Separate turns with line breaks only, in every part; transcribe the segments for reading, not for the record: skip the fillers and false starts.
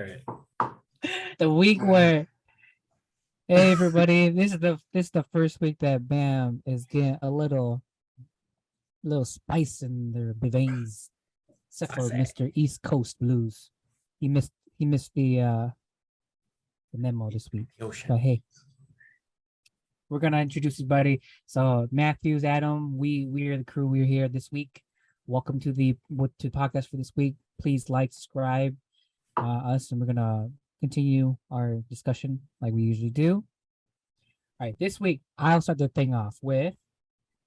right.
The week where, hey everybody, this is the first week that Bam is getting a little spice in their veins, except for Mr. East Coast Blues. He missed the memo this week. But hey, we're gonna introduce everybody. So Matthews, Adam, we are the crew. We're here this week. Welcome to the podcast for this week. Please like, subscribe us, and we're gonna continue our discussion like we usually do. All right, this week I'll start the thing off with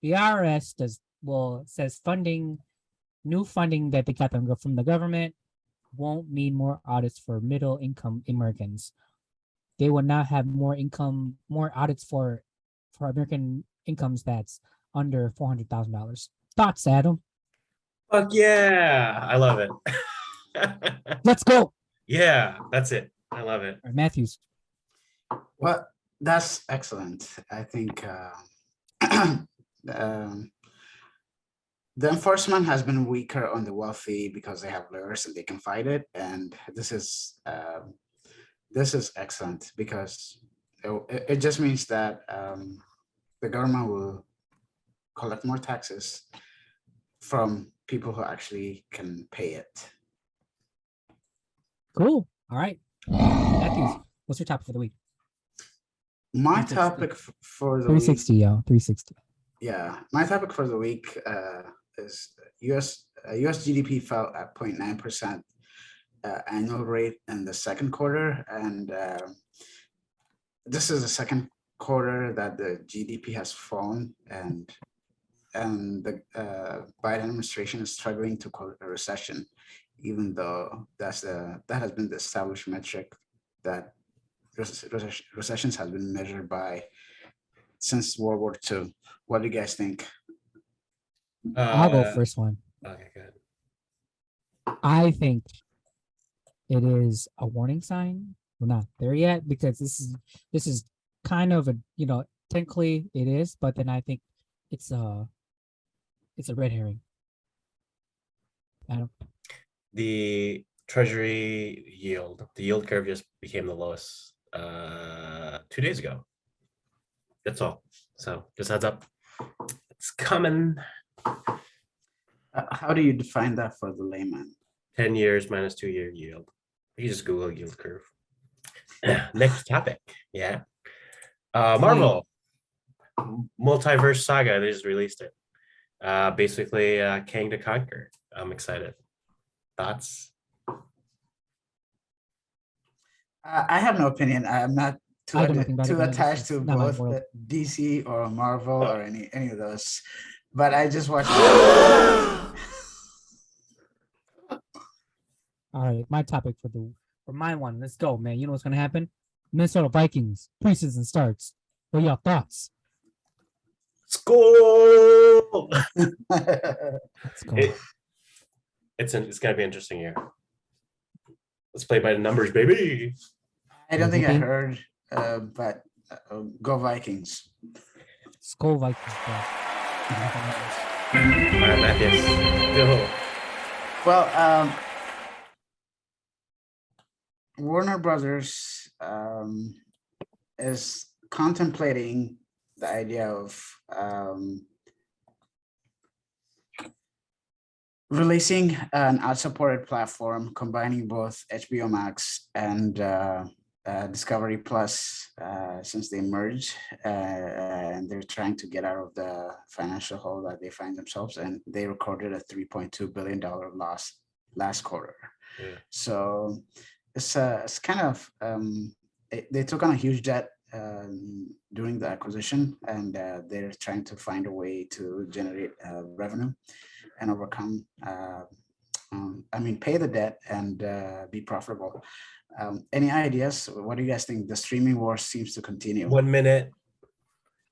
the IRS says new funding that they got from the government won't mean more audits for middle income Americans. They will not have more audits for American incomes that's under $400,000. Thoughts, Adam?
Fuck yeah, I love it.
Let's go.
Yeah, that's it. I love it.
All right, Matthews.
Well, that's excellent. I think the enforcement has been weaker on the wealthy because they have lawyers and they can fight it. And this is excellent because it just means that the government will collect more taxes from people who actually can pay it.
Cool. All right. Matthews, what's your topic for the week?
My topic for the
360,
week,
yo, 360.
Yeah, my topic for the week is US GDP fell at 0.9% annual rate in the second quarter, and this is the second quarter that the GDP has fallen, and the Biden administration is struggling to call it a recession, even though that has been the established metric that recessions has been measured by since World War II. What do you guys think?
I'll go first one.
Okay, good.
I think it is a warning sign. We're not there yet because this is kind of a, technically it is, but then I think it's a red herring. Adam?
The Treasury yield, the yield curve just became the lowest 2 days ago. That's all. So just heads up, it's coming.
How do you define that for the layman?
10 years minus 2 year yield. You just Google yield curve. Next topic. Yeah. Marvel Multiverse Saga. They just released it. Basically, Kang to Conquer. I'm excited. Thoughts?
I have no opinion. I'm not too attached to both DC or Marvel or any of those. But I just watched.
All right, my topic for my one. Let's go, man. You know what's gonna happen? Minnesota Vikings preseason starts. What are your thoughts?
School.
Let's go.
It's gonna be an interesting year. Let's play by the numbers, baby.
I don't think I heard, but go Vikings.
Skull Vikings. Bro.
All right, Matthews. Go.
Well, Warner Brothers is contemplating the idea of releasing an ad-supported platform combining both HBO Max and Discovery Plus since they merged, and they're trying to get out of the financial hole that they find themselves, and they recorded a $3.2 billion loss last quarter.
Yeah.
So it's kind of they took on a huge debt during the acquisition, and they're trying to find a way to generate revenue and overcome pay the debt and be profitable. Any ideas? What do you guys think? The streaming war seems to continue.
1 minute.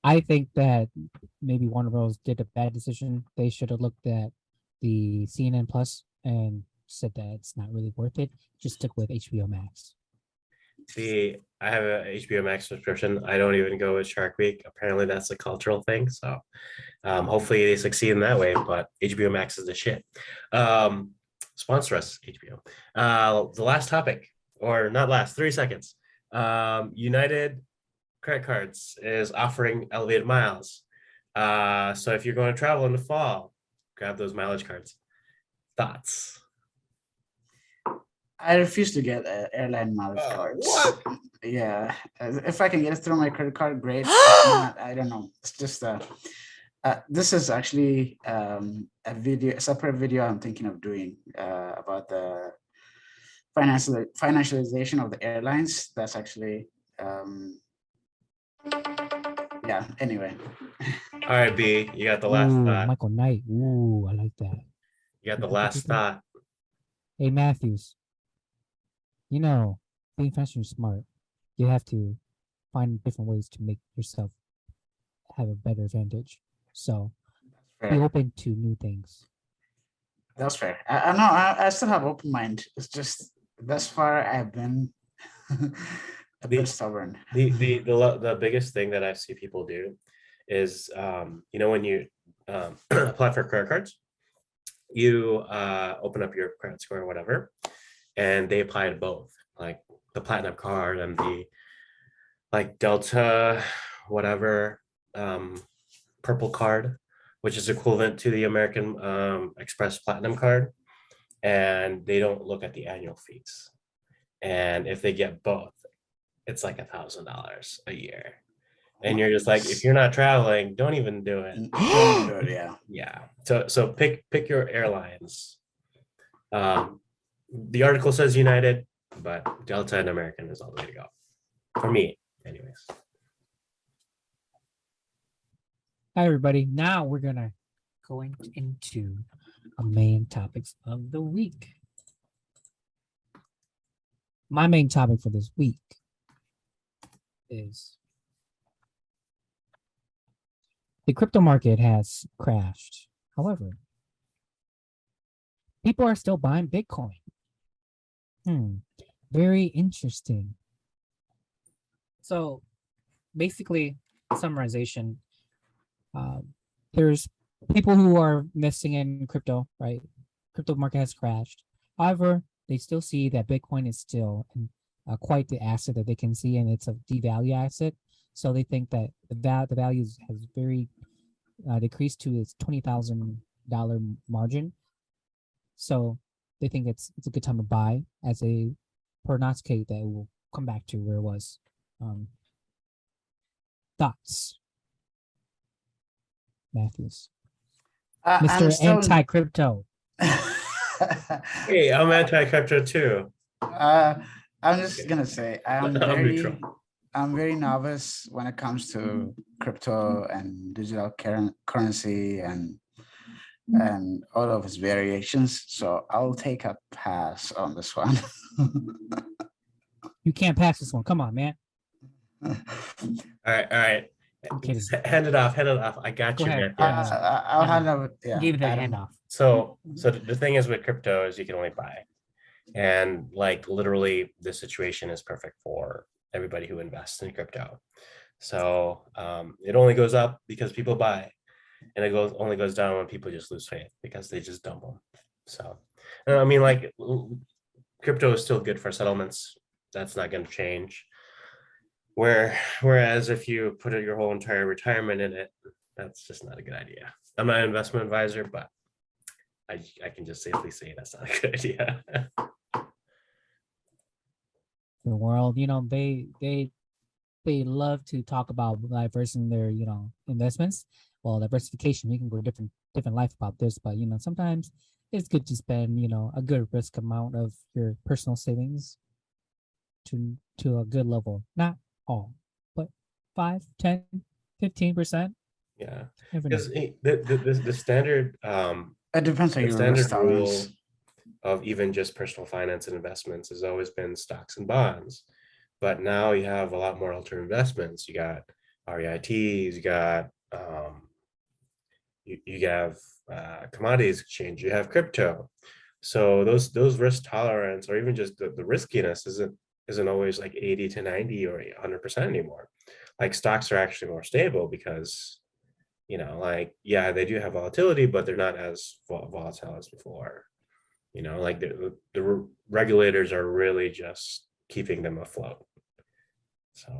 I think that maybe Warner Bros. Did a bad decision. They should have looked at the CNN Plus and said that it's not really worth it. Just stick with HBO Max.
I have a HBO Max subscription. I don't even go with Shark Week. Apparently that's a cultural thing. So hopefully they succeed in that way, but HBO Max is the shit. Sponsor us, HBO. The last topic. or not last, 3 seconds. United credit cards is offering elevated miles. So if you're going to travel in the fall, grab those mileage cards. Thoughts?
I refuse to get airline mileage cards.
What?
Yeah, if I can get it through my credit card, great. If not, I don't know. It's just this is actually a separate video I'm thinking of doing about the financialization of the airlines. That's actually yeah. Anyway,
All right, B, you got the last
Ooh,
thought.
Michael Knight. Ooh, I like that.
You got the last thought.
Hey, Matthews, you know, being financially smart, you have to find different ways to make yourself have a better advantage. So be
fair.
open to new things.
That's fair. I know. I still have open mind. It's just thus far I've been a bit stubborn.
The biggest thing that I see people do is when you apply for credit cards, you open up your credit score or whatever, and they apply to both, like the platinum card and the like Delta whatever purple card, which is equivalent to the American Express Platinum card, and they don't look at the annual fees. And if they get both, it's like $1,000 a year. And you're just like, if you're not traveling, don't even do it.
Don't do it, yeah.
Yeah. So pick your airlines. The article says United, but Delta and American is all the way to go. For me, anyways.
Hi, everybody. Now we're gonna go into our main topics of the week. My main topic for this week is the crypto market has crashed. However, people are still buying Bitcoin. Very interesting. So basically, summarization, there's people who are investing in crypto, right? Crypto market has crashed. However, they still see that Bitcoin is still quite the asset that they can see, and it's a devalue asset. So they think that the value has very decreased to its $20,000 margin. So they think it's a good time to buy as a prognosticate that it will come back to where it was. Thoughts, Matthews? Mr. Anti-crypto.
Hey, I'm anti-crypto too.
I'm just gonna say
I'm neutral.
I'm very novice when it comes to crypto and digital currency and all of its variations. So I'll take a pass on this one.
You can't pass this one. Come on, man.
All right.
Okay.
Hand it off. I got
Go
you,
ahead.
man.
I'll hand over. Yeah,
Give the hand off.
So the thing is with crypto is you can only buy, and like literally this situation is perfect for everybody who invests in crypto. So it only goes up because people buy, and it only goes down when people just lose faith because they just dump them. So I mean, like crypto is still good for settlements. That's not going to change. Whereas if you put your whole entire retirement in it, that's just not a good idea. I'm not an investment advisor, but I can just safely say that's not a good idea.
The world, they love to talk about diversifying their, investments. Well, diversification, we can go different life about this, but sometimes it's good to spend, a good risk amount of your personal savings to a good level. Not all, but 5, 10, 15%.
Yeah,
Never know.
because the standard
It depends on
the
your
standard
risk
rule
tolerance.
of even just personal finance and investments has always been stocks and bonds, but now you have a lot more alternative investments. You got REITs, you got you have commodities exchange, you have crypto. So those risk tolerance or even just the riskiness isn't always like 80 to 90 or 100% anymore. Like stocks are actually more stable because like, yeah, they do have volatility, but they're not as volatile as before. Like the regulators are really just keeping them afloat. So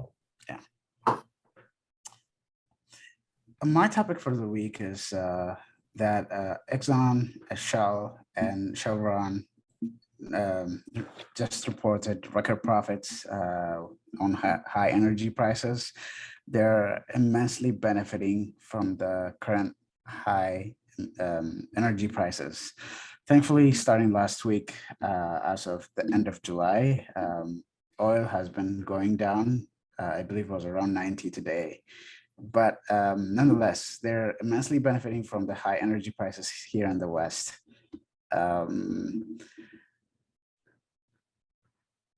My topic for the week is that Exxon, Shell, and Chevron just reported record profits on high energy prices. They're immensely benefiting from the current high energy prices. Thankfully, starting last week, as of the end of July, oil has been going down. I believe it was around 90 today. But nonetheless, they're immensely benefiting from the high energy prices here in the West.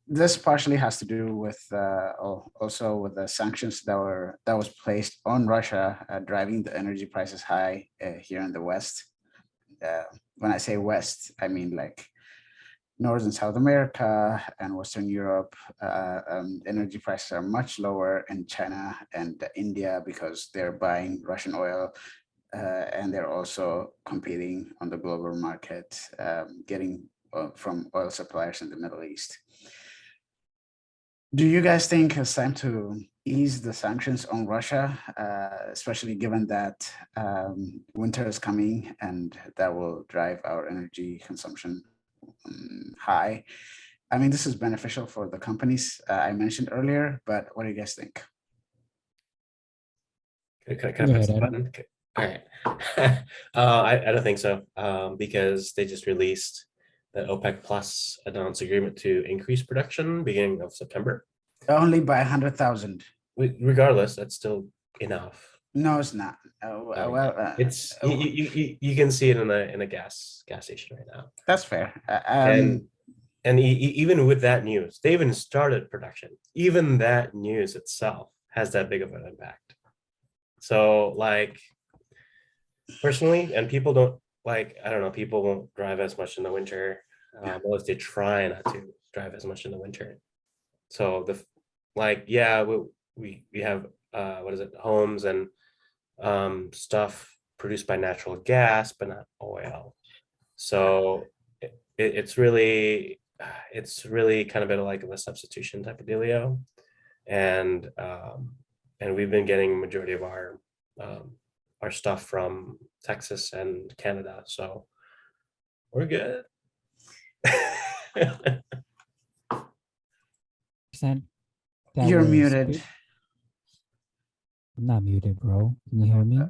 This partially has to do with also with the sanctions that was placed on Russia, driving the energy prices high here in the West. When I say West, I mean like North and South America and Western Europe. Energy prices are much lower in China and India because they're buying Russian oil, and they're also competing on the global market, getting from oil suppliers in the Middle East. Do you guys think it's time to ease the sanctions on Russia, especially given that winter is coming and that will drive our energy consumption high? I mean, this is beneficial for the companies I mentioned earlier, but what do you guys think?
can I
Go
press
ahead,
the
Adam.
button? Okay. All right. I don't think so, because they just released the OPEC Plus announced agreement to increase production beginning of September.
Only by 100,000.
Regardless, that's still enough.
No, it's not.
It's you can see it in a gas station right now.
That's fair.
And even with that news, they even started production. Even that news itself has that big of an impact. So like personally, and people don't like, I don't know, people won't drive as much in the winter. Unless they try not to drive as much in the winter. So we have what is it, homes and stuff produced by natural gas, but not oil. So it's really kind of been like a substitution type of dealio, and we've been getting majority of our stuff from Texas and Canada, so we're good.
You're muted.
I'm not muted, bro. Can you hear me?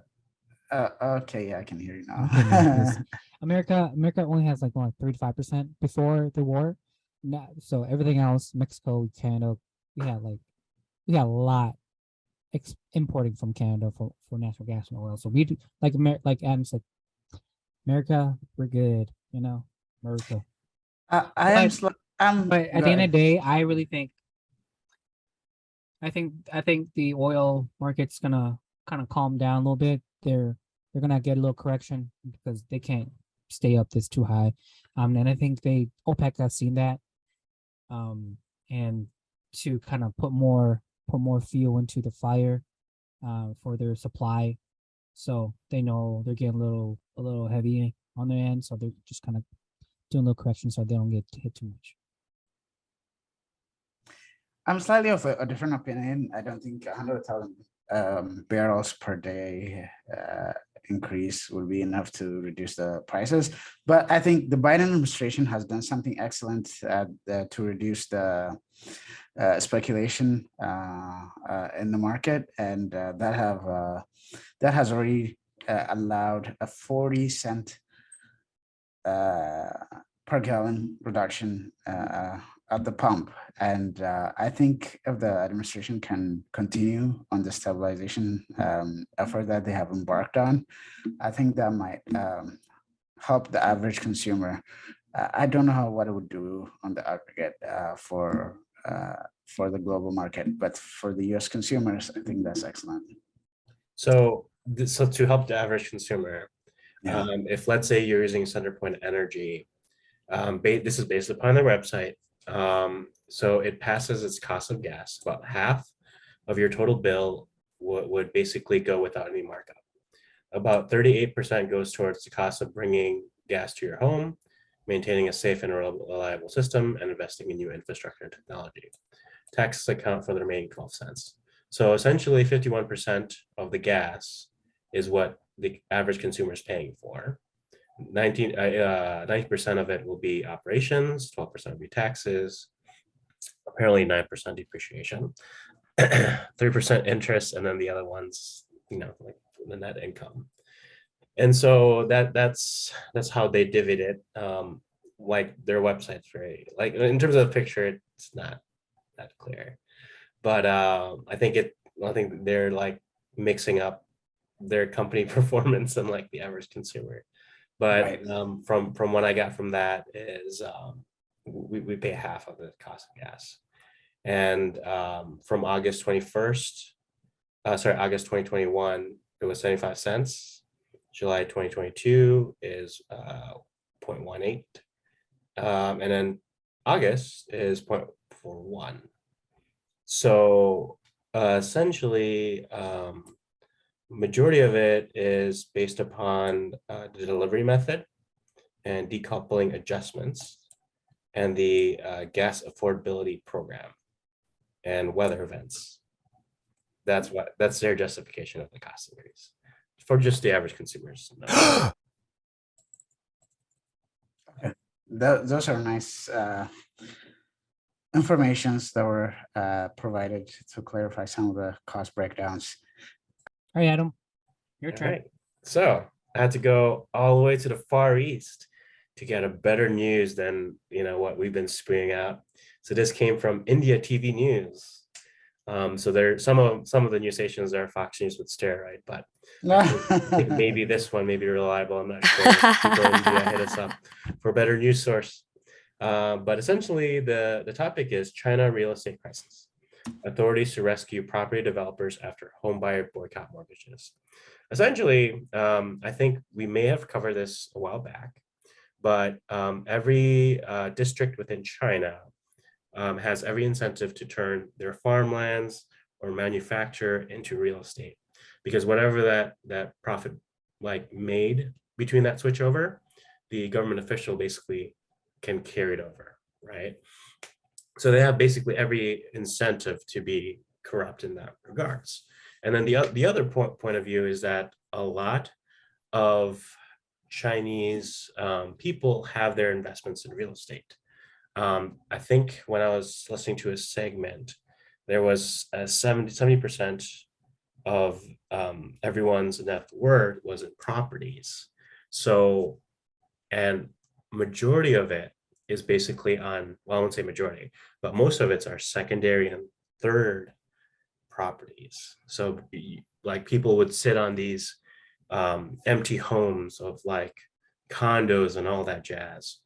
Okay, yeah, I can hear you now.
Okay, man, America only has like 3 to 5% before the war. So everything else, Mexico, Canada, we had a lot importing from Canada for natural gas and oil. So we do, like Adam said, America, we're good, America.
But at
the end of the day, I really think the oil market's gonna kind of calm down a little bit. They're gonna get a little correction because they can't stay up this too high. And I think OPEC has seen that, and to kind of put more fuel into the fire, for their supply. So they know they're getting a little heavy on their end, so they're just kind of doing a little correction so they don't get hit too much.
I'm slightly of a different opinion. I don't think 100,000 barrels per day increase will be enough to reduce the prices. But I think the Biden administration has done something excellent to reduce the speculation in the market, and that has already allowed a 40-cent per gallon reduction at the pump. And I think if the administration can continue on the stabilization effort that they have embarked on, I think that might help the average consumer. I don't know what it would do on the aggregate for the global market, but for the US consumers, I think that's excellent.
So to help the average consumer,
Yeah.
If let's say you're using Centerpoint Energy, this is based upon their website. So it passes its cost of gas. About half of your total bill would basically go without any markup. About 38% goes towards the cost of bringing gas to your home, maintaining a safe and reliable system, and investing in new infrastructure and technology. Taxes account for the remaining 12 cents. So essentially 51% of the gas is what the average consumer is paying for. 90% of it will be operations, 12% will be taxes, apparently 9% depreciation, 3% interest, and then the other ones, like the net income. And so that's how they divvied it. Like their website's very, like in terms of the picture, it's not that clear. But I think they're like mixing up their company performance and like the average consumer. But
Right.
From what I got from that is we pay half of the cost of gas. And from August 2021, it was 75 cents. July 2022 is 0.18. And then August is 0.41. So essentially, majority of it is based upon the delivery method and decoupling adjustments and the gas affordability program and weather events. That's their justification of the cost increase for just the average consumers. No.
Those are nice informations that were provided to clarify some of the cost breakdowns.
All right, Adam, your
All
turn.
right. So I had to go all the way to the Far East to get a better news than what we've been spewing out. So this came from India TV News. So there some of the news stations are Fox News with steroid, but I think maybe this one may be reliable. I'm not sure. People in India hit us up for a better news source. But essentially, the topic is China real estate crisis. Authorities to rescue property developers after homebuyer boycott mortgages. Essentially, I think we may have covered this a while back, but every district within China has every incentive to turn their farmlands or manufacture into real estate, because whatever that profit like made between that switchover, the government official basically can carry it over, right? So they have basically every incentive to be corrupt in that regards. And then the other point of view is that a lot of Chinese people have their investments in real estate. I think when I was listening to a segment, there was 70% of everyone's net worth was in properties. So, and majority of it is basically on, well, I won't say majority, but most of it's our secondary and third properties. So like people would sit on these empty homes of like condos and all that jazz,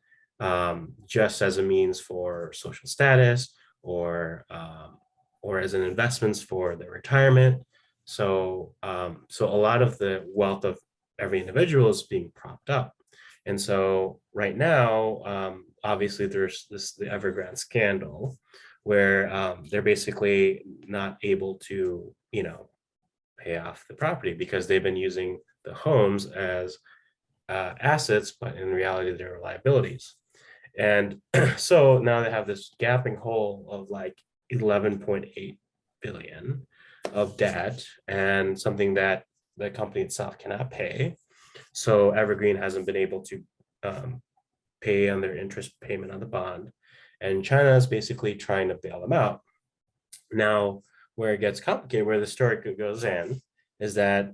just as a means for social status or as an investments for their retirement. So so a lot of the wealth of every individual is being propped up. And so right now, obviously there's the Evergrande scandal where they're basically not able to, pay off the property because they've been using the homes as assets, but in reality, they're liabilities. And so now they have this gaping hole of like 11.8 billion of debt and something that the company itself cannot pay. So Evergreen hasn't been able to pay on their interest payment on the bond. And China is basically trying to bail them out. Now, where it gets complicated, where the story goes in, is that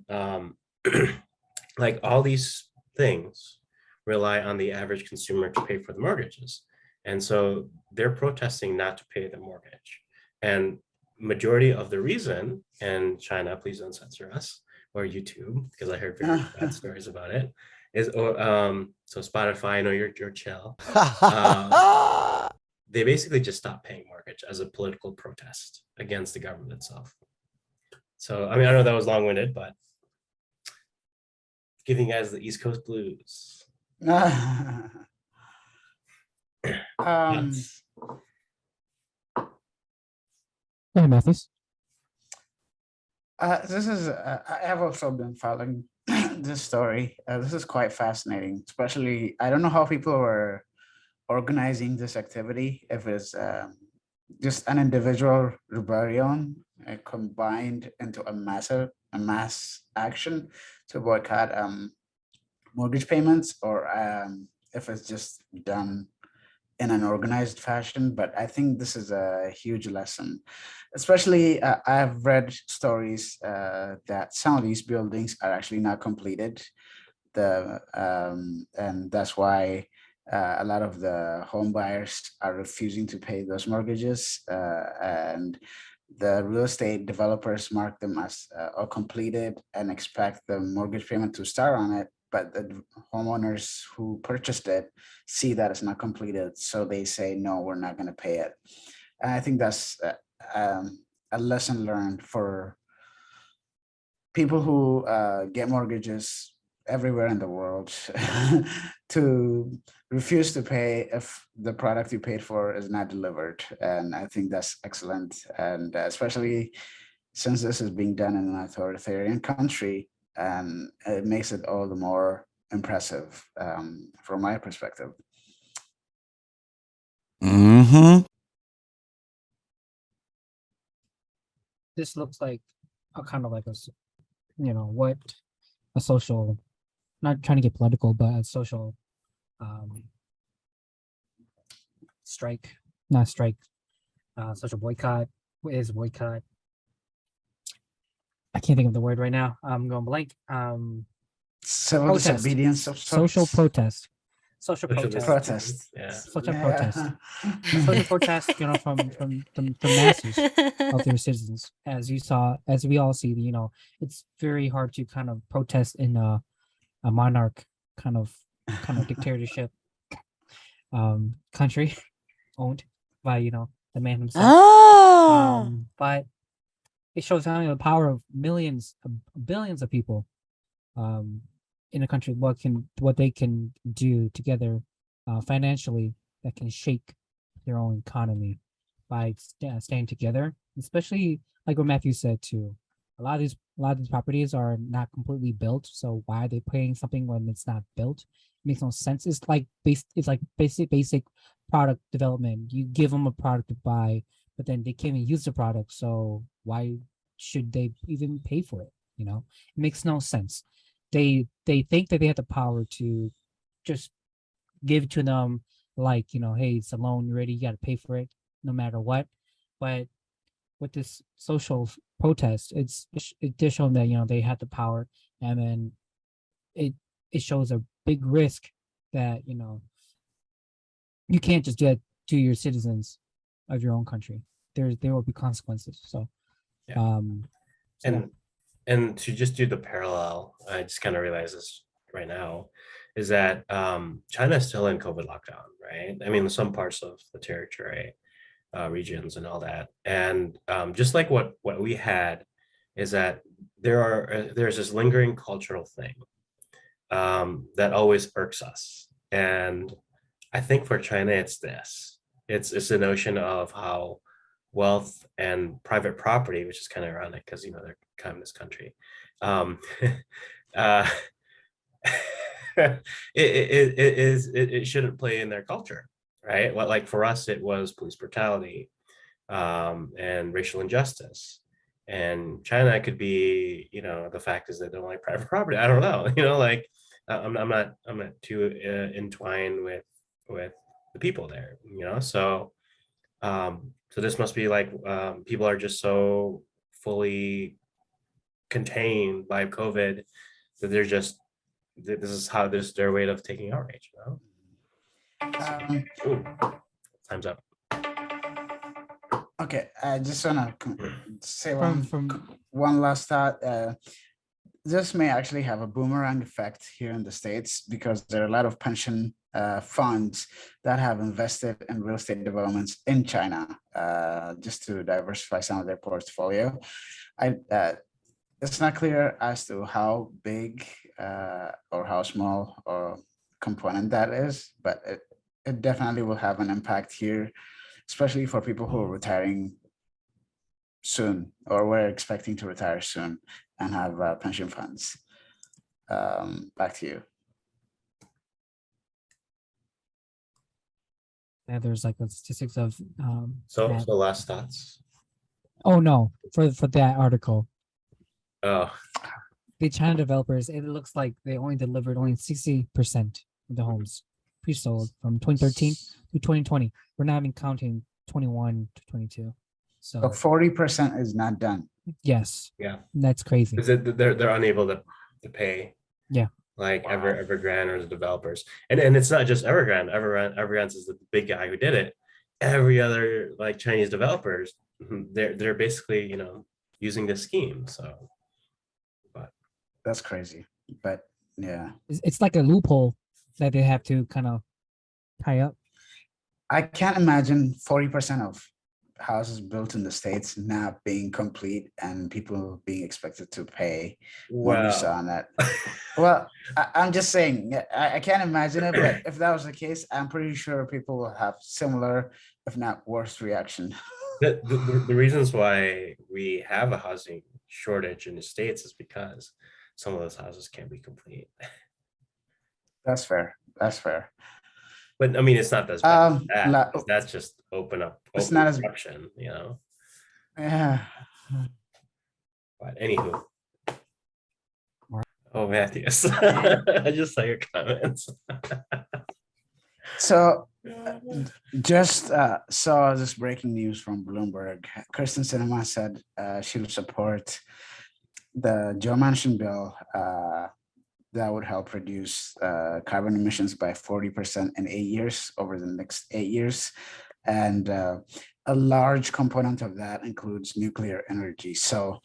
like all these things rely on the average consumer to pay for the mortgages. And so they're protesting not to pay the mortgage. And majority of the reason, and China, please don't censor us, or YouTube, because I heard very bad stories about it, is so Spotify, I know you're chill. They basically just stopped paying mortgage as a political protest against the government itself. So, I mean, I know that was long-winded, but giving you guys the East Coast blues. Yes.
Hey, Matthews.
This is, I have also been following this story. This is quite fascinating, especially, I don't know how people were organizing this activity, if it's just an individual rebellion combined into a mass action to boycott mortgage payments, or if it's just done in an organized fashion. But I think this is a huge lesson, especially I've read stories that some of these buildings are actually not completed. And that's why a lot of the home buyers are refusing to pay those mortgages, and the real estate developers mark them as all completed and expect the mortgage payment to start on it. But the homeowners who purchased it see that it's not completed, so they say, no, we're not going to pay it. And I think that's a lesson learned for people who get mortgages everywhere in the world to refuse to pay if the product you paid for is not delivered. And I think that's excellent. And especially since this is being done in an authoritarian country, and it makes it all the more impressive from my perspective.
This looks like a kind of like a, what a social, not trying to get political, but a social strike, not strike, social boycott. What is boycott? I can't think of the word right now. I'm going blank.
Civil
Protest.
disobedience of
Social
sorts.
protest. Social
Social
protest.
Protest.
Yeah.
Social
Yeah.
protest. A social protest, from the masses of their citizens. As you saw, as we all see, it's very hard to kind of protest in a monarch kind of dictatorship country owned by the man himself. But it shows how the power of millions, billions of people in a country, what they can do together financially that can shake their own economy by staying together. Especially like what Matthew said too. A lot of these properties are not completely built, so why are they paying something when it's not built? It makes no sense. It's like basic product development. You give them a product to buy, but then they can't even use the product, so why should they even pay for it? It makes no sense. They think that they have the power to just give to them, like, hey, it's a loan, you're ready, you got to pay for it no matter what. But with this social protest, it did show that they had the power, and then it shows a big risk that you can't just do that to your citizens of your own country. There will be consequences. So
Yeah. And to just do the parallel, I just kind of realized this right now, is that China is still in COVID lockdown, right? I mean, some parts of the territory, regions and all that. And just like what we had, is that there's this lingering cultural thing that always irks us. And I think for China, it's this. It's the notion of how wealth and private property, which is kind of ironic because they're a communist country. Uh, it shouldn't play in their culture, right? Well, like for us, it was police brutality and racial injustice. And China could be, the fact is they don't like private property. I don't know, like I'm not too entwined with the people there, so so this must be like people are just so fully contained by COVID that they're just, this is their way of taking outrage. Ooh, time's up.
Okay, I just wanna say
from
one last thought. This may actually have a boomerang effect here in the States, because there are a lot of pension funds that have invested in real estate developments in China, just to diversify some of their portfolio. It's not clear as to how big or how small or component that is, but it definitely will have an impact here, especially for people who are retiring soon, or we're expecting to retire soon and have pension funds. Back to you.
Yeah, there's like a statistics of
So
that.
last thoughts.
Oh no, for that article,
Oh,
the China developers, it looks like they only delivered only 60% of the homes pre-sold from 2013 to 2020. We're not even counting 21 to 22.
So
So
40% is not done.
yes,
yeah.
that's crazy.
Is it they're unable to pay?
Yeah.
Like
Wow.
Evergrande or the developers, and it's not just Evergrande. Evergrande is the big guy who did it. Every other like Chinese developers, they're basically using this scheme. So, but
That's crazy. But yeah,
It's like a loophole that they have to kind of tie up.
I can't imagine 40% of houses built in the States not being complete and people being expected to pay mortgage
well,
on that. Well, I'm just saying, I can't imagine it, but if that was the case, I'm pretty sure people will have similar, if not worse, reaction.
the reasons why we have a housing shortage in the States is because some of those houses can't be complete.
That's fair. That's fair.
But I mean, it's not as bad as that.
La-
'Cause that's just open
It's not as-
corruption,
Yeah.
But anywho.
Right.
Oh, Matthias. I just saw your comments.
So just saw this breaking news from Bloomberg. Kristen Sinema said she'll support the Joe Manchin bill that would help reduce carbon emissions by 40% in 8 years over the next 8 years. And a large component of that includes nuclear energy. So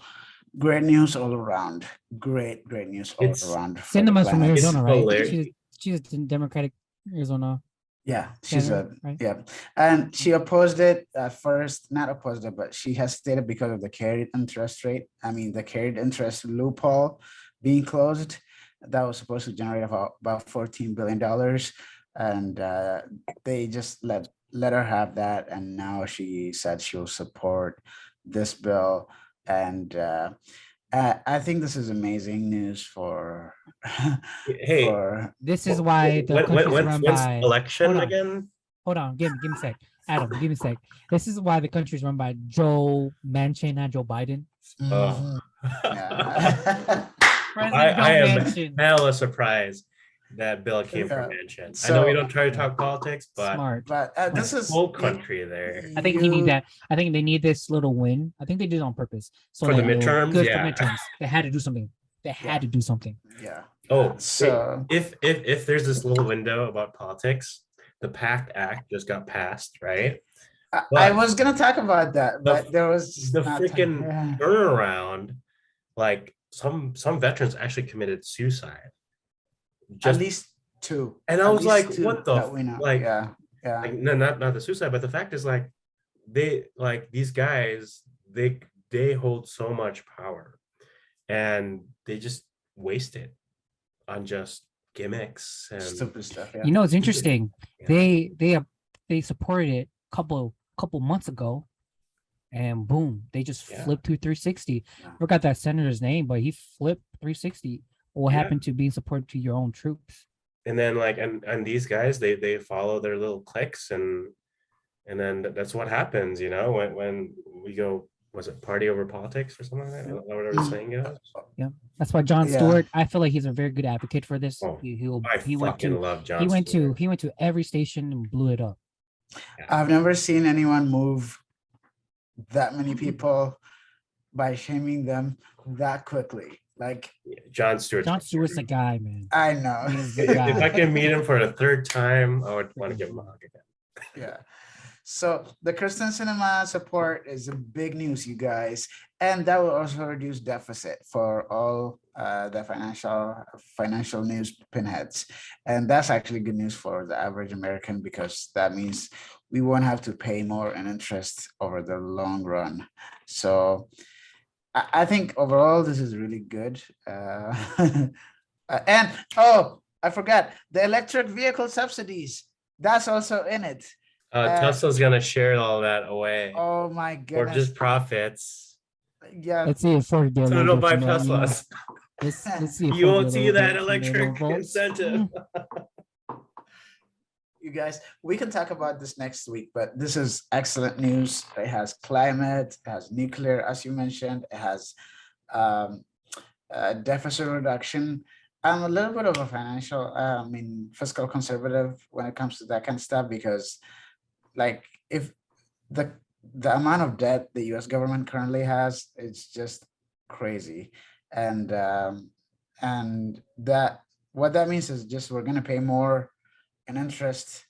great news all around. Great news all
It's-
around. for the
Cinema's from
planet.
Arizona, right?
hilarious.
She's a Democratic Arizona.
Yeah, she's
Senator, right?
yeah, and she opposed it at first, not opposed it, but she has stated because of the carried interest rate. I mean, the carried interest loophole being closed, that was supposed to generate about $14 billion, and they just let her have that, and now she said she'll support this bill, and I think this is amazing news for
Hey,
for
This is why the country's run
when's
by.
election
Hold on.
again?
Hold on, give me a sec. Adam, give me a sec. This is why the country's run by Joe Manchin, not Joe Biden.
Oh.
Yeah.
President Joe
I am
Manchin.
hella surprised that bill came from
Yeah.
Manchin. I know we
So-
don't try to talk politics, but
Smart.
But this is
whole country there.
I think he need that. I think they need this little win. I think they did it on purpose. So
For the
that it'll-
midterms,
good
yeah.
for midterms. They had to do something. They had to do something.
Yeah.
Oh,
So
if there's this little window about politics, the PACT Act just got passed, right?
I
But-
was gonna talk about that, but there was just
The
not
freaking
time.
turnaround, like some veterans actually committed suicide.
At
Just
least two.
and I
At
was
least
like,
two
what the
that we know.
like,
Yeah.
like no, not the suicide, but the fact is like these guys, they hold so much power and they just waste it on just gimmicks and
Stupid stuff. Yeah.
You know, it's interesting.
Yeah.
They supported it couple months ago, and boom, they just
Yeah.
flipped to 360.
Yeah.
Forgot that senator's name, but he flipped 360. What
Yeah.
happened to being supported to your own troops?
and then like and these guys they follow their little cliques and then that's what happens when we go, was it party over politics or something like that? Whatever the saying goes.
That's why John
Yeah.
Stewart, I feel like he's a very good advocate for this.
Oh,
He
I
went
fucking
to
love John
he went
Stewart.
to every station and blew it up.
I've never seen anyone move that many people by shaming them that quickly. Like
John Stewart.
John Stewart's a guy, man.
I know.
He's
If
the guy.
I can meet him for a third time, I would want to give him a hug again.
Yeah. So the Kristen Cinema support is a big news, you guys, and that will also reduce deficit for all the financial news pinheads, and that's actually good news for the average American because that means we won't have to pay more in interest over the long run. So I think overall this is really good. And I forgot the electric vehicle subsidies. That's also in it.
Tesla's gonna share all that away
Oh my
or
goodness.
just profits.
Yeah.
Let's see if Ford get a
So
little
don't
bit
buy
from that, you know.
Teslas.
Let's see if
You
Ford
won't
get a
see
little
that
bit from their little
electric
votes.
incentive.
you guys, we can talk about this next week, but this is excellent news. It has climate, it has nuclear, as you mentioned, it has um, deficit reduction. I'm a little bit of a financial, fiscal conservative when it comes to that kind of stuff because, like, if the the amount of debt the U.S. government currently has, it's just crazy, and that what that means is just we're gonna pay more in interest.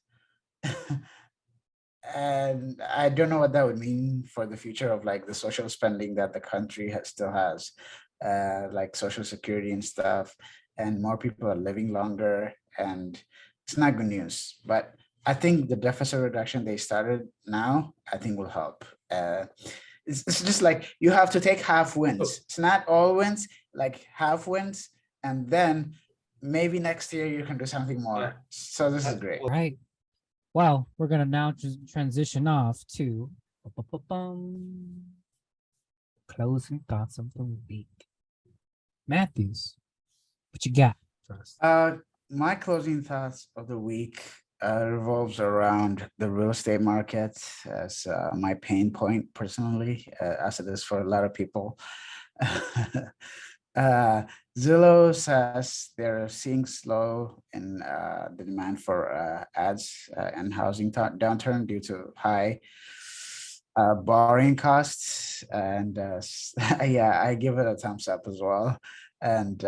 And I don't know what that would mean for the future of like the social spending that the country still has, like social security and stuff, and more people are living longer, and it's not good news. But I think the deficit reduction they started now, I think will help. It's just like you have to take half wins. It's not all wins, like half wins, and then maybe next year you can do something more.
Yeah.
So this is great.
All right. Well, we're gonna now transition off to closing thoughts of the week. Matthews, what you got for us?
My closing thoughts of the week revolves around the real estate market as my pain point personally, as it is for a lot of people. Zillow says they're seeing slow in the demand for ads and housing downturn due to high borrowing costs, and yeah, I give it a thumbs up as well. And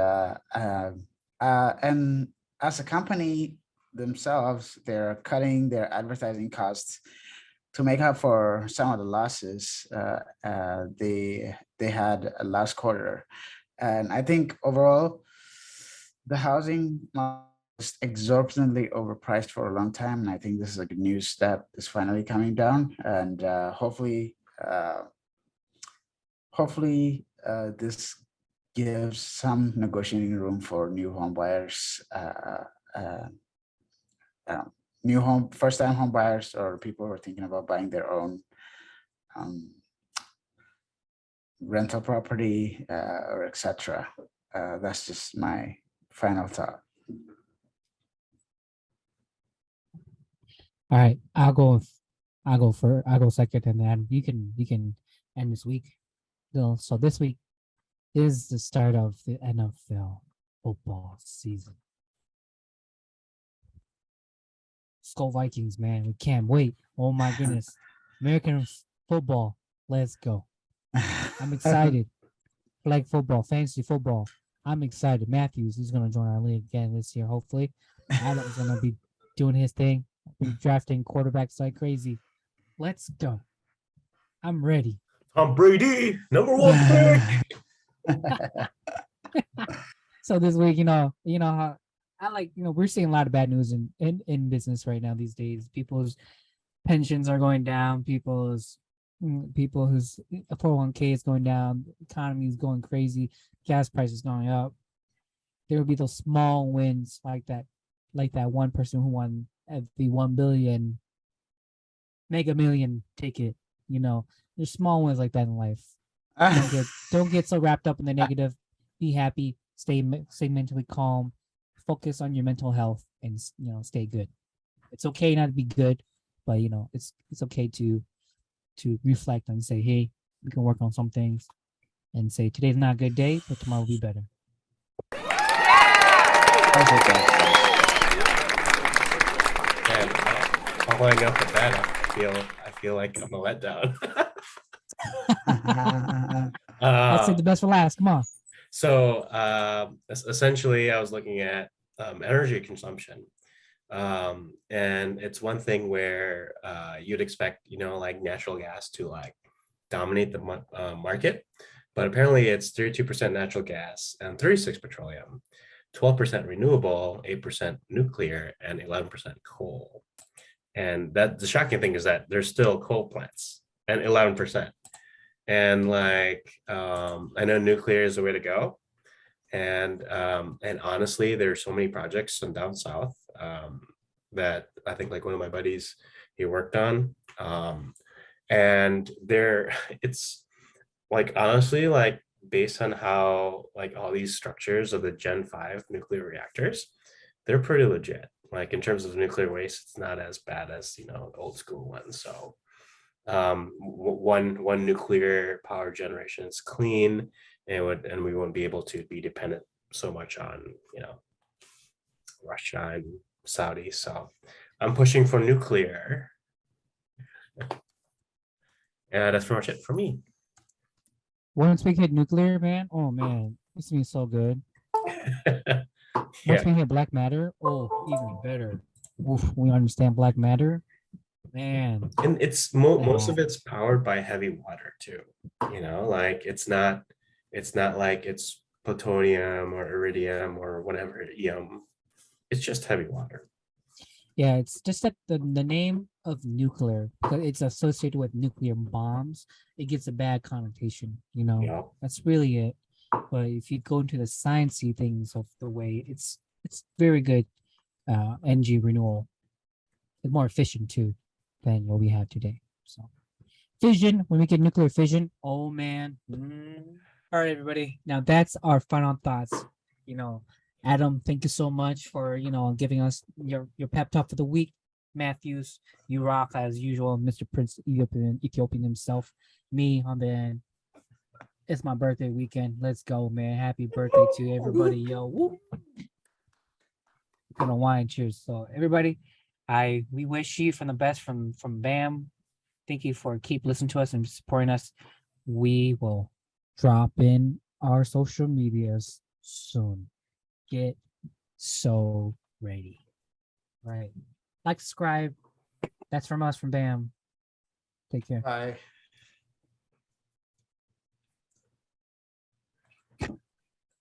and as a company themselves, they're cutting their advertising costs to make up for some of the losses they had last quarter. And I think overall, the housing market was exorbitantly overpriced for a long time, and I think this is a good news that is finally coming down. And hopefully, this gives some negotiating room for new home buyers, first-time home buyers, or people who are thinking about buying their own um, rental property or etc. That's just my final thought.
All right, I'll go second, and then you can end this week. So this week is the start of the NFL football season. Skull Vikings, man, we can't wait. Oh my goodness, American football, let's go! I'm excited. Flag football, fantasy football. I'm excited. Matthews is gonna join our league again this year, hopefully. Adam's gonna be doing his thing, be drafting quarterbacks like crazy. Let's go. I'm ready.
Tom Brady, number one pick.
So this week, how I like, we're seeing a lot of bad news in business right now these days. People's pensions are going down. People whose 401k is going down. The economy is going crazy. Gas prices going up. There will be those small wins like that one person who won the 1 billion Mega Million ticket. There's small wins like that in life. Don't get so wrapped up in the negative. Be happy. Stay mentally calm. Focus on your mental health, and stay good. It's okay not to be good, but it's okay to reflect and say, hey, we can work on some things, and say today's not a good day, but tomorrow will be better.
And following up with that, I feel like I'm a letdown.
I'll say the best for last. Come on.
So essentially, I was looking at energy consumption. And it's one thing where you'd expect, like natural gas to like dominate the market, but apparently it's 32% natural gas and 36% petroleum, 12% renewable, 8% nuclear, and 11% coal. And that the shocking thing is that there's still coal plants and 11%. And like I know nuclear is the way to go. And honestly, there's so many projects down south that I think like one of my buddies he worked on, and it's like honestly like based on how like all these structures of the Gen 5 nuclear reactors, they're pretty legit. Like in terms of nuclear waste, it's not as bad as old school ones. So one nuclear power generation is clean, and we won't be able to be dependent so much on Russia and Saudi. So I'm pushing for nuclear. That's pretty much it for me.
Once we hit nuclear, man, oh man, this means so good. Once
Yeah,
we hit black matter, oh, even better. Oof, we understand black matter, man.
and it's most of it's powered by heavy water too. Like it's not like it's plutonium or iridium or whatever. It's just heavy water.
Yeah, it's just that the name of nuclear, because it's associated with nuclear bombs, it gets a bad connotation,
Yeah.
That's really it. But if you go into the sciencey things of the way, it's very good energy renewal. It's more efficient too than what we have today. So fission, when we get nuclear fission, oh man. All right, everybody. Now that's our final thoughts. Adam, thank you so much for giving us your pep talk for the week. Matthews, you rock as usual, Mr. Prince Ethiopian himself. Me on the end. It's my birthday weekend. Let's go, man. Happy birthday to everybody, yo. Woo. Gonna wine, cheers. So everybody, we wish you from the best from BAM. Thank you for keep listening to us and supporting us. We will drop in our social medias soon. Get so ready. Right. Like, subscribe. That's from us from BAM. Take care.
Bye.